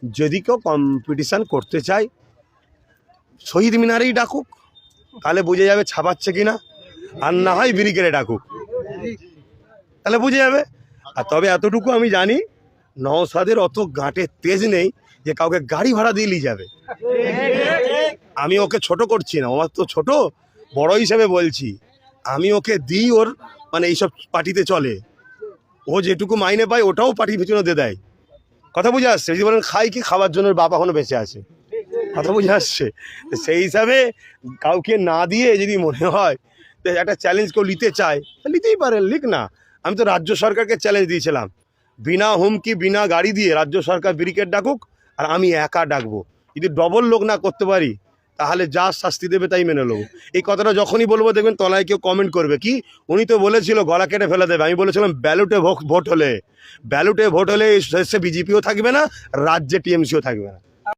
যদি কেউ কম্পিটিশান করতে চায় শহীদ মিনারেই ডাকুক, তাহলে বুঝে যাবে ছাপাচ্ছে কিনা, আর না হয় ব্রিগেডে ডাকুক, তাহলে বুঝে যাবে। আর তবে এতটুকু আমি জানি, নওশাদের অত গাঁটের তেজ নেই যে কাউকে গাড়ি ভাড়া দিয়ে নিয়ে যাবে। আমি ওকে ছোট করছি না, আমার তো ছোট, বড় হিসেবে বলছি, আমি ওকে দিই ওর মানে এইসব পার্টিতে চলে, ও যেটুকু মাইনে পায় ওটাও পার্টির পিছনে দিয়ে দেয়। কথা বুঝে আসছে? যদি বলেন খাই কি, খাবার জন্য ওর বাপ এখনো বেঁচে আছে, কথা বুঝে আসছে? সেই হিসাবে কাউকে না দিয়ে যদি মনে হয় যে একটা চ্যালেঞ্জ কেউ নিতে চায়, তা নিতেই পারেন, লিখ না। আমি তো রাজ্য সরকারকে চ্যালেঞ্জ দিয়েছিলাম, বিনা হুমকি বিনা গাড়ি দিয়ে রাজ্য সরকার ব্রিগেড ডাকুক, আর আমি একা ডাকবো। যদি ডবল লোক না করতে পারি তাহলে যা শাস্তি দেবে তাই মেনে নেবো। এই কথাটা যখনই বলবো দেখবেন তলায় কেউ কমেন্ট করবে, কি উনি তো বলেছিল গলা কেটে ফেলে দেবে। আমি বলেছিলাম ব্যালটে ভোট হলে, ব্যালটে ভোট হলে শেষে বিজেপিও থাকবে না, রাজ্যে টিএমসিও থাকবে না।